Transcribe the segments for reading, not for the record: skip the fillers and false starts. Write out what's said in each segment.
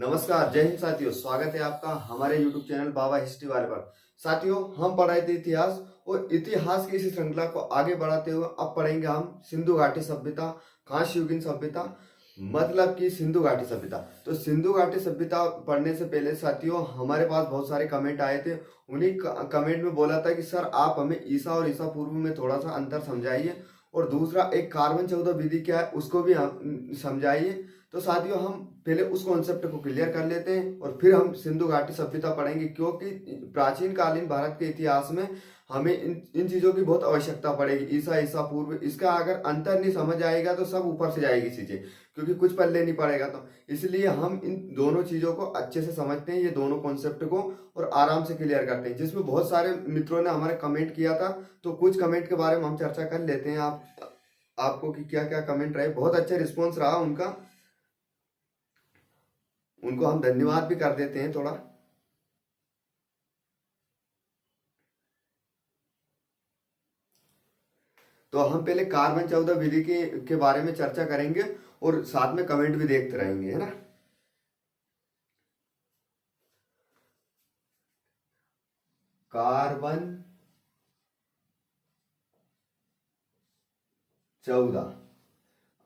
नमस्कार, जय हिंद साथियों। स्वागत है आपका हमारे YouTube चैनल बाबा हिस्ट्री वाले पर। साथियों, हम पढ़ रहे थे इतिहास और इतिहास की इसी श्रृंखला को आगे बढ़ाते हुए अब पढ़ेंगे हम सिंधु घाटी सभ्यता, कांस्य युगीन सभ्यता, मतलब कि सिंधु घाटी सभ्यता। तो सिंधु घाटी सभ्यता पढ़ने से पहले साथियों हमारे पास बहुत सारे कमेंट आए थे। उन्हीं कमेंट में बोला था कि सर आप हमें ईसा और ईसा पूर्व में थोड़ा सा अंतर समझाइए, और दूसरा एक कार्बन 14 विधि क्या है उसको भी हम समझाइए। तो साथियों हम पहले उस कॉन्सेप्ट को क्लियर कर लेते हैं और फिर हम सिंधु घाटी सभ्यता पढ़ेंगे, क्योंकि प्राचीन कालीन भारत के इतिहास में हमें इन चीजों की बहुत आवश्यकता पड़ेगी। ईसा ईसा पूर्व, इसका अगर अंतर नहीं समझ आएगा तो सब ऊपर से जाएगी चीजें, क्योंकि कुछ पल्ले नहीं पड़ेगा। तो इसलिए हम इन दोनों चीजों को अच्छे से समझते हैं, ये दोनों कॉन्सेप्ट को, और आराम से क्लियर करते हैं। जिसमें बहुत सारे मित्रों ने हमारे कमेंट किया था, तो कुछ कमेंट के बारे में हम चर्चा कर लेते हैं। आपको कि क्या क्या कमेंट रहे। बहुत अच्छा रिस्पॉन्स रहा उनका, उनको हम धन्यवाद भी कर देते हैं थोड़ा। तो हम पहले कार्बन 14 विधि के बारे में चर्चा करेंगे और साथ में कमेंट भी देखते रहेंगे, है ना। कार्बन 14,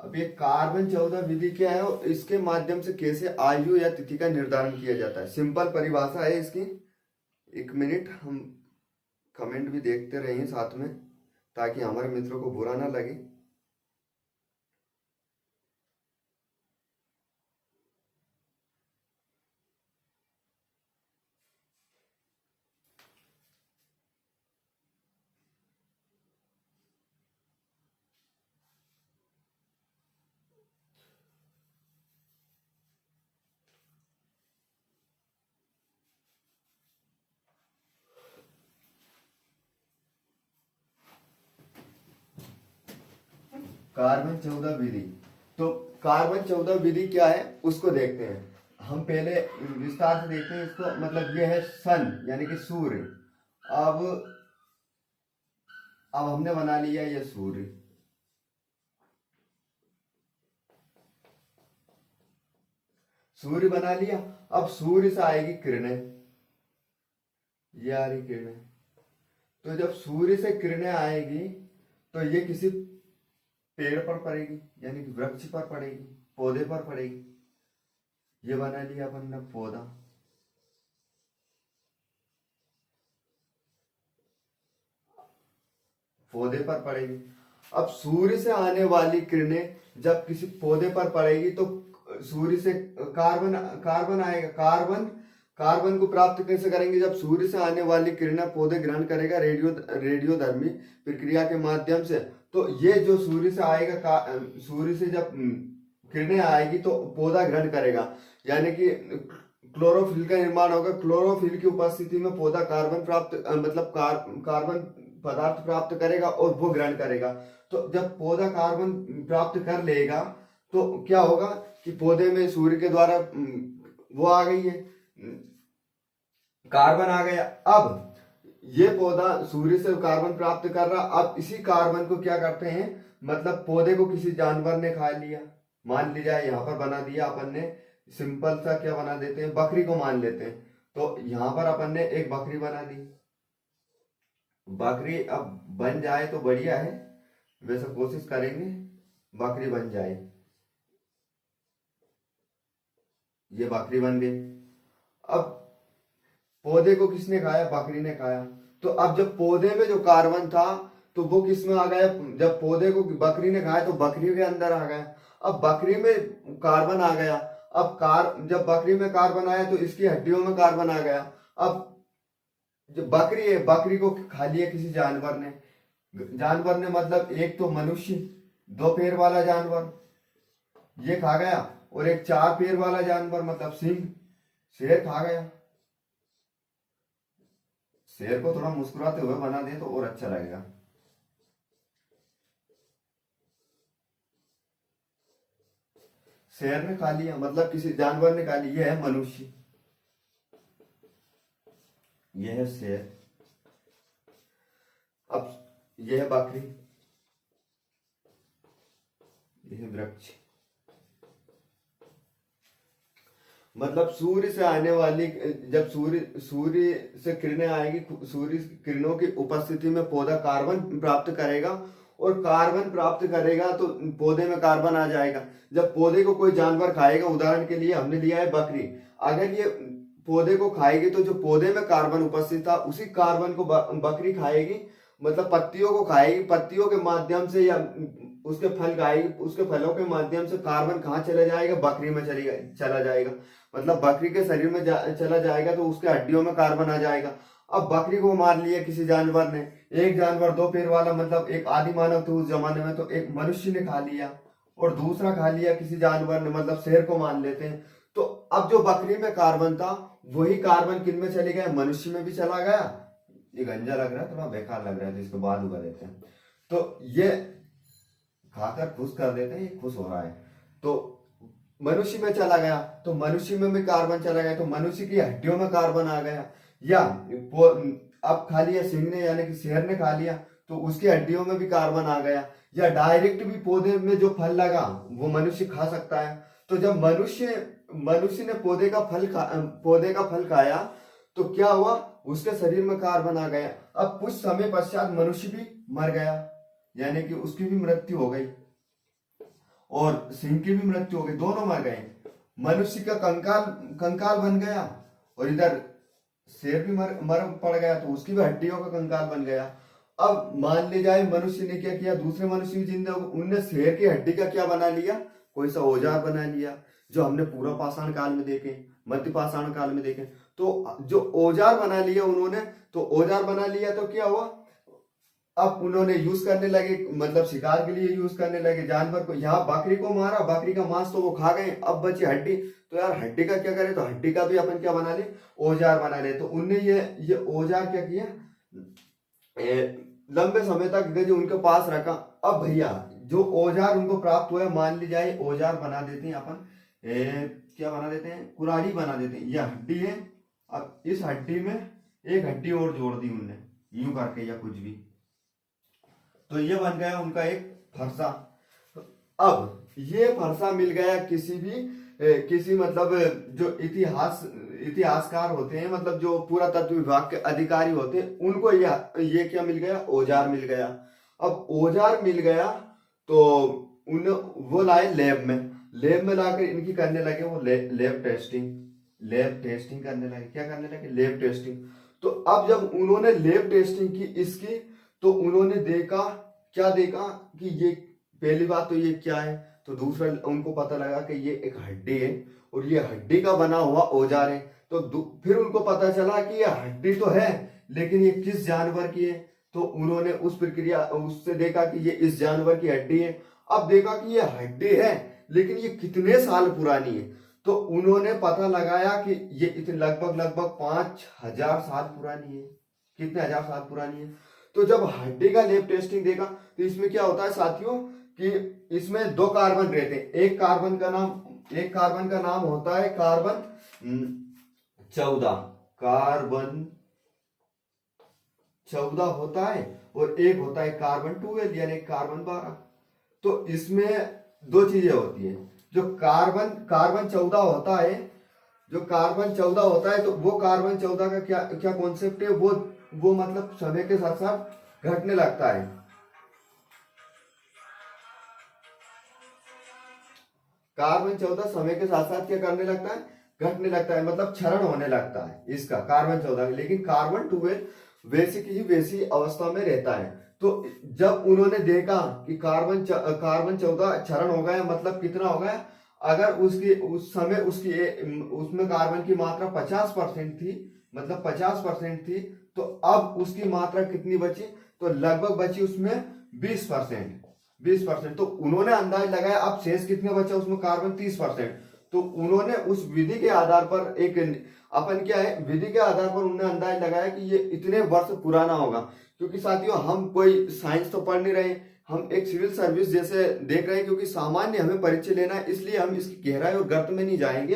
अब ये कार्बन 14 विधि क्या है और इसके माध्यम से कैसे आयु या तिथि का निर्धारण किया जाता है। सिंपल परिभाषा है इसकी। एक मिनट, हम कमेंट भी देखते रहें साथ में, ताकि हमारे मित्रों को बुरा ना लगे। कार्बन 14 विधि, तो कार्बन 14 विधि क्या है उसको देखते हैं। हम पहले विस्तार से देखते हैं इसको। मतलब ये है सन, यानी कि सूर्य। अब अब हमने बना लिया ये सूर्य। सूर्य बना लिया। अब सूर्य से आएगी किरणें, ये आ रही किरणें। तो जब सूर्य से किरणें आएगी तो ये किसी पेड़ पर पड़ेगी, यानी कि वृक्ष पर पड़ेगी, पौधे पर पड़ेगी। ये बना लिया अपन ने पौधा। पौधे पर पड़ेगी। अब सूर्य से आने वाली किरणें जब किसी पौधे पर पड़ेगी तो सूर्य से कार्बन कार्बन आएगा। कार्बन को प्राप्त कैसे करेंगे? जब सूर्य से आने वाली किरणें पौधे ग्रहण करेगा रेडियोधर्मी प्रक्रिया के माध्यम से। तो ये जो सूर्य से आएगा, सूर्य से जब किरणें आएगी तो पौधा ग्रहण करेगा, यानी कि क्लोरोफिल का निर्माण होगा। क्लोरोफिल की उपस्थिति में पौधा कार्बन प्राप्त मतलब कार्बन पदार्थ प्राप्त करेगा और वो ग्रहण करेगा। तो जब पौधा कार्बन प्राप्त कर लेगा तो क्या होगा कि पौधे में सूर्य के द्वारा वो आ गई है, कार्बन आ गया। अब ये पौधा सूर्य से कार्बन प्राप्त कर रहा। अब इसी कार्बन को क्या करते हैं, मतलब पौधे को किसी जानवर ने खा लिया। मान लीजिए यहाँ पर बना दिया अपन ने, सिंपल सा क्या बना देते हैं, बकरी को मान लेते हैं। तो यहाँ पर अपन ने एक बकरी बना दी। बकरी अब बन जाए तो बढ़िया है, वैसे कोशिश करेंगे बकरी बन जाए। ये बकरी बन गई। अब पौधे को किसने खाया? बकरी ने खाया। तो अब जब पौधे में जो कार्बन था तो वो किस में आ गया? जब पौधे को बकरी ने खाया तो बकरी के अंदर आ गया। अब बकरी में कार्बन आ गया। अब जब बकरी में कार्बन आया तो इसकी हड्डियों में कार्बन आ गया। अब जो बकरी है, बकरी को खा लिया किसी जानवर ने। जानवर ने मतलब एक तो मनुष्य, दो पैर वाला जानवर ये खा गया, और एक चार पैर वाला जानवर मतलब सिंह, शेर खा गया। शेर को थोड़ा मुस्कुराते हुए बना दे तो और अच्छा लगेगा। शेर ने खा लिया, मतलब किसी जानवर ने खा लिया। यह है मनुष्य, यह है शेर। अब यह है बकरी, यह है वृक्ष। मतलब सूर्य से आने वाली, जब सूर्य सूर्य से किरणें आएगी, सूर्य किरणों की उपस्थिति में पौधा कार्बन प्राप्त करेगा, और कार्बन प्राप्त करेगा तो पौधे में कार्बन आ जाएगा। जब पौधे को कोई जानवर खाएगा, उदाहरण के लिए हमने लिया है बकरी, अगर ये पौधे को खाएगी तो जो पौधे में कार्बन उपस्थित था उसी कार्बन को बकरी खाएगी, मतलब पत्तियों को खाएगी, पत्तियों के माध्यम से या उसके फल खाएगी, उसके फलों के माध्यम से कार्बन कहाँ चला जाएगा, बकरी में चला जाएगा, मतलब बकरी के शरीर में चला जाएगा तो उसके हड्डियों में कार्बन आ जाएगा। अब बकरी को मार लिया किसी जानवर ने, एक जानवर दो पैर वाला, मतलब एक आदि मानव थे उस जमाने में, तो एक मनुष्य ने खा लिया और दूसरा खा लिया किसी जानवर ने, मतलब शेर को मान लेते हैं। तो अब जो बकरी में कार्बन था वही कार्बन किन में चले गया, मनुष्य में भी चला गया। ये गंजा लग रहा है, थोड़ा बेकार लग रहा है, तो इसको बाद उगा देते हैं। तो ये खाकर खुश कर देते हैं, ये खुश हो रहा है, तो मनुष्य में चला गया, तो मनुष्य में भी कार्बन चला गया, तो मनुष्य की हड्डियों में कार्बन आ गया। या अब खा लिया सिंह ने, यानी कि शेर ने खा लिया, तो उसकी हड्डियों में भी कार्बन आ गया। या डायरेक्ट भी पौधे में जो फल लगा वो मनुष्य खा सकता है। तो जब मनुष्य ने पौधे का फल खाया तो क्या हुआ, उसके शरीर में कार्बन आ गया। अब कुछ समय पश्चात मनुष्य भी मर गया, यानी कि उसकी भी मृत्यु हो गई और सिंह की भी मृत्यु हो गई, दोनों मर गए। मनुष्य का कंकाल बन गया और इधर शेर भी मर पड़ गया, तो उसकी भी हड्डियों का कंकाल बन गया। अब मान ले जाए मनुष्य ने क्या किया, दूसरे मनुष्य भी जिंदा हो, उनने शेर की हड्डी का क्या बना लिया, कोई सा औजार बना लिया, जो हमने पूर्व पाषाण काल में देखे, मध्य पाषाण काल में देखे। तो जो औजार बना लिया उन्होंने, तो औजार बना लिया तो क्या हुआ, अब उन्होंने यूज करने लगे, मतलब शिकार के लिए यूज करने लगे जानवर को। यहाँ बकरी को मारा, बकरी का मांस तो वो खा गए, अब बची हड्डी, तो यार हड्डी का क्या करें, तो हड्डी का भी अपन क्या बना ले, औजार बना ले। तो उनने ये औजार क्या किया, लंबे समय तक जो उनके पास रखा। अब भैया जो औजार उनको प्राप्त हुआ, मान ली जाए औजार बना देते हैं अपन, क्या बना देते हैं, कुराड़ी बना देते हैं। यह हड्डी है, अब इस हड्डी में एक हड्डी और जोड़ दी उनने, यूं करके या कुछ भी, तो ये बन गया उनका एक फरसा। अब ये फरसा मिल गया किसी मतलब जो इतिहासकार होते हैं, मतलब जो पुरातत्व विभाग के अधिकारी होते हैं, उनको ये क्या मिल गया, औजार मिल गया। अब औजार मिल गया तो वो लाए लेब में लाकर इनकी करने लगे वो लेब टेस्टिंग करने लगे। क्या करने लगे, लेब टेस्टिंग। तो अब जब उन्होंने लेब टेस्टिंग की इसकी, तो उन्होंने क्या देखा कि ये पहली बात तो ये क्या है, तो दूसरा उनको पता लगा कि ये एक हड्डी है और ये हड्डी का बना हुआ औजार है। तो फिर उनको पता चला कि ये हड्डी तो है लेकिन ये किस जानवर की है, तो उन्होंने उससे देखा कि ये इस जानवर की हड्डी है। अब देखा कि ये हड्डी है लेकिन ये कितने साल पुरानी है, तो उन्होंने पता लगाया कि ये इतने लगभग 5000 साल पुरानी है। कितने हजार साल पुरानी है। तो जब हड्डी का लेब टेस्टिंग देखा तो इसमें क्या होता है साथियों कि इसमें दो कार्बन रहते हैं। एक कार्बन का नाम होता है कार्बन 14, कार्बन 14 होता है, और एक होता है कार्बन 12 यानी कार्बन 12। तो इसमें दो चीजें होती है। जो कार्बन 14 होता है, तो वो कार्बन 14 का क्या कॉन्सेप्ट है, वो मतलब समय के साथ साथ घटने लगता है। कार्बन 14 समय के साथ साथ क्या करने लगता है, घटने लगता है, मतलब क्षरण होने लगता है इसका कार्बन 14। लेकिन कार्बन 12 वैसी अवस्था में रहता है। तो जब उन्होंने देखा कि कार्बन 14 क्षरण हो गया, मतलब कितना हो गया, अगर उस समय उसमें कार्बन की मात्रा 50% थी, मतलब 50% थी, तो अब उसकी मात्रा कितनी बची, तो लगभग बची उसमें 20%। तो उन्होंने अंदाज लगाया अब शेष कितने बचा उसमें, कार्बन 30%। तो उन्होंने उस विधि के आधार पर विधि के आधार पर उन्होंने अंदाज लगाया कि ये इतने वर्ष पुराना होगा। क्योंकि साथियों हम कोई साइंस तो पढ़ नहीं रहे, हम एक सिविल सर्विस जैसे देख रहे हैं, क्योंकि सामान्य हमें परीक्षा लेना है, इसलिए हम इसकी गहराई और गर्त में नहीं जाएंगे।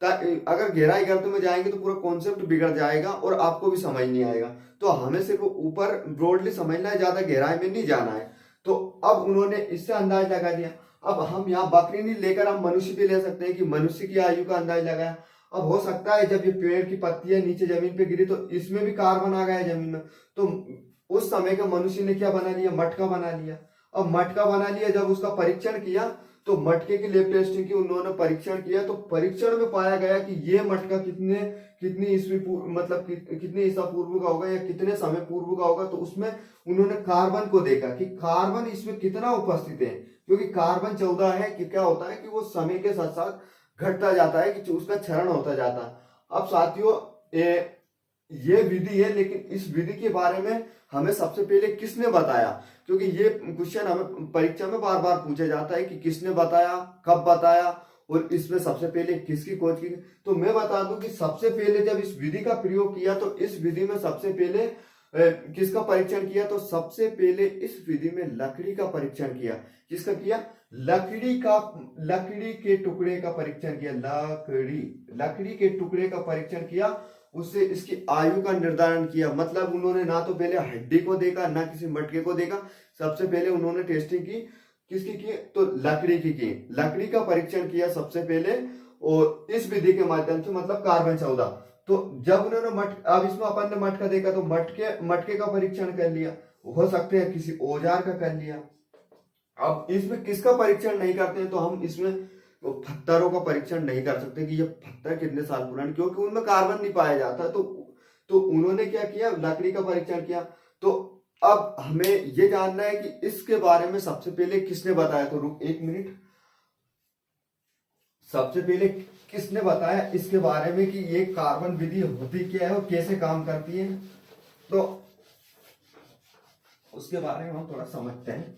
अगर गहराई गर्त में जाएंगे तो पूरा कॉन्सेप्ट बिगड़ जाएगा और आपको भी समझ नहीं आएगा। तो हमें सिर्फ ऊपर ब्रॉडली समझना है, ज्यादा गहराई में नहीं जाना है। तो अब उन्होंने इससे अंदाज लगा दिया। अब हम यहाँ बकरी नहीं लेकर हम मनुष्य भी ले सकते हैं कि मनुष्य की आयु का अंदाज लगाया। अब हो सकता है जब ये पेड़ की पत्तियां नीचे जमीन पे गिरी तो इसमें भी कार्बन आ गया जमीन में, तो उस समय के मनुष्य ने क्या बना लिया, मटका बना लिया। अब मटका बना लिया, जब उसका परीक्षण किया तो मटके की लैब टेस्टिंग की, उन्होंने परीक्षण किया तो परीक्षण में पाया गया कि ये मटका कितनी मतलब कितने ईसा पूर्व का होगा या कितने समय पूर्व का होगा। तो उसमें उन्होंने कार्बन को देखा कि कार्बन इसमें कितना उपस्थित है, क्योंकि कार्बन 14 है कि क्या होता है कि वो समय के साथ साथ घटता जाता है, कि उसका क्षरण होता जाता है। अब साथियों ये विधि है, लेकिन इस विधि के बारे में हमें सबसे पहले किसने बताया, क्योंकि ये क्वेश्चन हमें परीक्षा में बार बार पूछा जाता है कि किसने बताया, कब बताया और इसमें सबसे पहले किसकी खोज की। तो मैं बता दूं कि सबसे पहले जब इस विधि का प्रयोग किया तो इस विधि में सबसे पहले किसका परीक्षण किया, तो सबसे पहले इस विधि में लकड़ी का परीक्षण किया। किसका किया, लकड़ी के टुकड़े का परीक्षण किया। लकड़ी के टुकड़े का परीक्षण किया, उससे इसकी आयु का निर्धारण किया। मतलब उन्होंने ना तो पहले हड्डी को देखा, ना किसी मटके को देखा, सबसे पहले उन्होंने टेस्टिंग की किसकी की, तो लकड़ी की। लकड़ी का परीक्षण किया सबसे पहले, और इस विधि के माध्यम से, मतलब कार्बन 14। तो जब उन्होंने अब इसमें अपन ने मटका देखा तो मटके का परीक्षण कर लिया, हो सकते हैं किसी औजार का कर लिया। अब इसमें किसका परीक्षण नहीं करते हैं, तो हम इसमें पत्थरों का परीक्षण नहीं कर सकते कि ये पत्थर कितने साल पुराने, क्योंकि उनमें कार्बन नहीं पाया जाता। तो उन्होंने क्या किया, लकड़ी का परीक्षण किया। तो अब हमें ये जानना है कि इसके बारे में सबसे पहले किसने बताया। तो रुक एक मिनट, सबसे पहले किसने बताया इसके बारे में कि ये कार्बन विधि होती क्या है और कैसे काम करती है, तो उसके बारे में हम थोड़ा समझते हैं।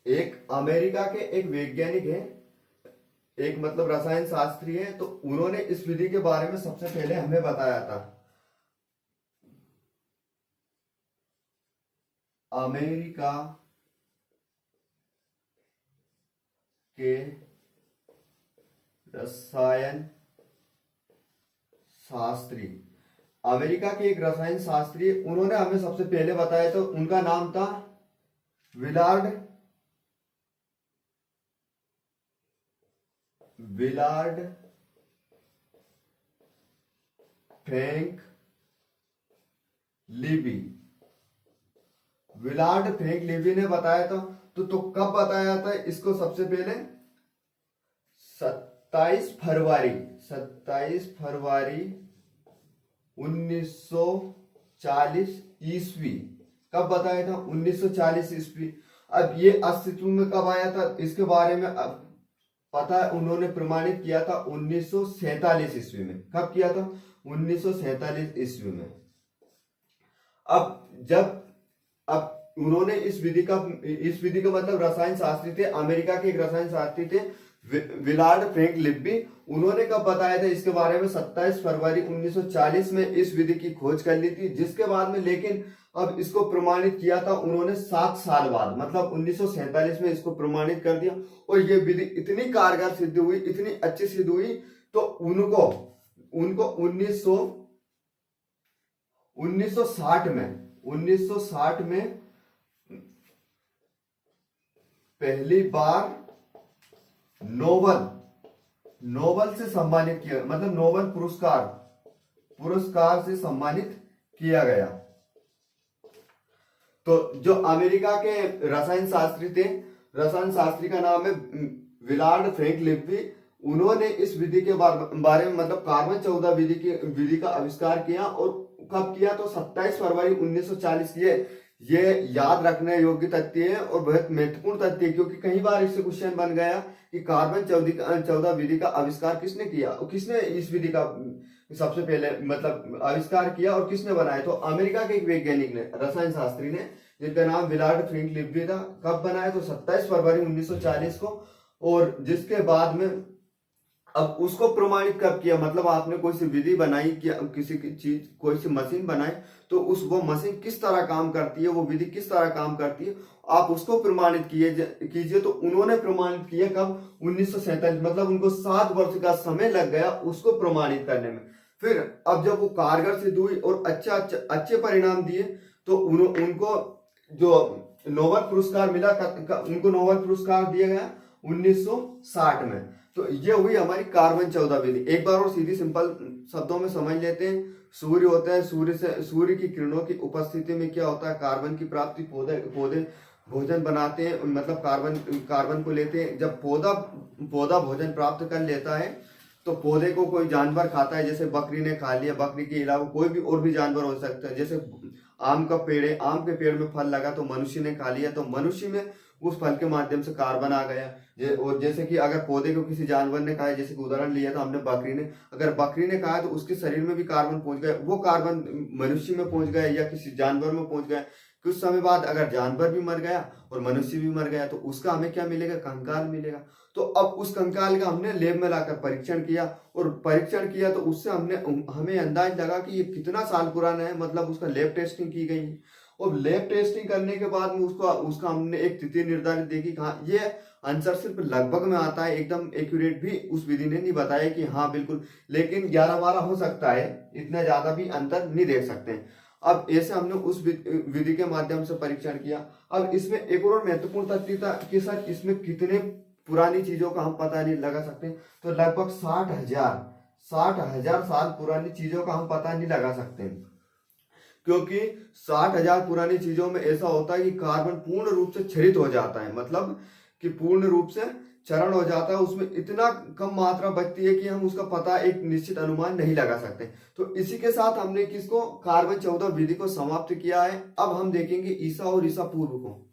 एक अमेरिका के एक वैज्ञानिक है, एक मतलब रसायन शास्त्री है, तो उन्होंने इस विधि के बारे में सबसे पहले हमें बताया था। अमेरिका के रसायन शास्त्री, अमेरिका के एक रसायन शास्त्री, उन्होंने हमें सबसे पहले बताया, तो उनका नाम था Willard Frank Libby. Willard Frank Libby ने बताया था। तो कब बताया था इसको, सबसे पहले 27 फरवरी 1940 ईस्वी। कब बताया था, 1940 ईस्वी। अब ये अस्तित्व में कब आया था इसके बारे में अब पता है, उन्होंने प्रमाणित किया था 1947 ईस्वी में। कब किया था, 1947 ईस्वी में। अब उन्होंने इस विधि का मतलब रसायन शास्त्री थे, अमेरिका के एक रसायन शास्त्री थे विलार्ड फ्रैंक लिब्बी। उन्होंने कब बताया था इसके बारे में, 27 फरवरी 1940 में इस विधि की खोज कर ली थी, जिसके बाद में लेकिन अब इसको प्रमाणित किया था उन्होंने 7 साल बाद, मतलब 1947 में इसको प्रमाणित कर दिया। और ये विधि इतनी कारगर सिद्ध हुई, इतनी अच्छी सिद्ध हुई, तो उनको 1960 में पहली बार नोबल से सम्मानित किया, मतलब नोबल पुरस्कार से सम्मानित किया गया। तो जो अमेरिका के रसायन शास्त्री का नाम है विलार्ड फ्रैंक लिब्बी। उन्होंने इस विधि के बारे में, मतलब कार्बन 14 विधि का आविष्कार किया। और कब किया, तो 27 फरवरी 1940। ये याद रखने योग्य तथ्य है और बहुत महत्वपूर्ण तथ्य है, क्योंकि कई बार इससे क्वेश्चन बन गया कि कार्बन 14 विधि का आविष्कार किसने किया, और किसने इस विधि का सबसे पहले मतलब आविष्कार किया और किसने बनाया। तो अमेरिका के एक वैज्ञानिक ने, रसायन शास्त्री ने, जिनका नाम विलार्ड फ्रैंक लिब्बी था। कब बनाया, तो 27 फरवरी 1940 को। और जिसके बाद में अब उसको प्रमाणित कब किया, मतलब आपने कोई सी विधि बनाई कि किसी की चीज कोई सी मशीन बनाई, तो उस वो मशीन किस तरह काम करती है, वो विधि किस तरह काम करती है, आप उसको प्रमाणित कीजिए। तो उन्होंने प्रमाणित किया कब, 1947, मतलब उनको 7 वर्ष का समय लग गया उसको प्रमाणित करने में। फिर अब जब वो कारगर सिद्ध हुई और अच्छे परिणाम दिए, तो उनको जो नोबेल पुरस्कार मिला, उनको नोबेल पुरस्कार दिया गया 1960 में। तो ये हुई हमारी कार्बन 14 विधि। एक बार और सीधी सिंपल शब्दों में समझ लेते हैं। सूर्य होता है, सूर्य की किरणों की उपस्थिति में क्या होता है, कार्बन की प्राप्ति, पौधे भोजन बनाते हैं, मतलब कार्बन को लेते हैं। जब पौधा भोजन प्राप्त कर लेता है तो पौधे को कोई जानवर खाता है, जैसे बकरी ने खा लिया, बकरी के अलावा कोई भी और भी जानवर हो सकता है। जैसे आम का पेड़ है, आम के पेड़ में फल लगा तो मनुष्य ने खा लिया, तो मनुष्य में उस फल के माध्यम से कार्बन आ गया। और जैसे कि अगर पौधे को किसी जानवर ने खाया, जैसे कि उदाहरण लिया था हमने बकरी ने, अगर बकरी ने खाया तो उसके शरीर में भी कार्बन पहुंच गया, वो कार्बन मनुष्य में पहुंच गया या किसी जानवर में पहुंच गया। कुछ समय बाद अगर जानवर भी मर गया और मनुष्य भी मर गया, तो उसका हमें क्या मिलेगा, कंकाल मिलेगा। तो अब उस कंकाल का हमने लैब में लाकर परीक्षण किया, और परीक्षण किया तो उससे हमें अंदाज लगा कि ये कितना साल पुराना है, मतलब उसका लैब टेस्टिंग की गई। और लैब टेस्टिंग करने के बाद में उसका हमने एक तिथि निर्धारित देखी, कहा ये आंसर सिर्फ लगभग में आता है, एकदम एक्यूरेट भी उस विधि ने नहीं बताया कि हाँ बिल्कुल, लेकिन 11-12 हो सकता है, इतना ज्यादा भी अंतर नहीं देख सकते। अब ऐसे हमने उस विधि के माध्यम से परीक्षण किया। अब इसमें एक और महत्वपूर्ण तथ्य था कि सर इसमें कितने पुरानी चीजों का हम पता नहीं लगा सकते, तो लगभग 60,000 साल पुरानी चीजों का हम पता नहीं लगा सकते, क्योंकि 60,000 पुरानी चीजों में ऐसा होता है कि कार्बन पूर्ण रूप से क्षरित हो जाता है, मतलब कि पूर्ण रूप से क्षरण हो जाता है, उसमें इतना कम मात्रा बचती है कि हम उसका पता एक निश्चित अनुमान नहीं लगा सकते। तो इसी के साथ हमने किसको, कार्बन 14 विधि को समाप्त किया है। अब हम देखेंगे ईसा और ईसा पूर्व को।